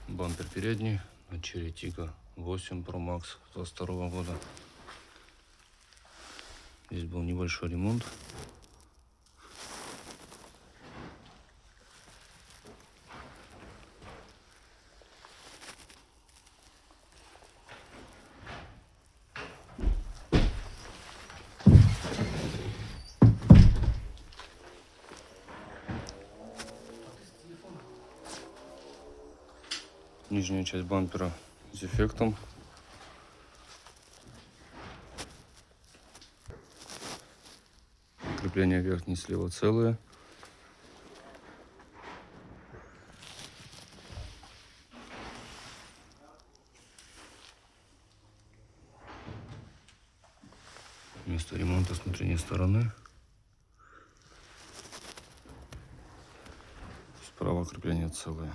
Бампер передний на Cherry Tiggo 8 Pro Max 22 года. Здесь был небольшой ремонт. Нижняя часть бампера с дефектом. Крепления верхние слева целые. Место ремонта с внутренней стороны. Справа крепления целые.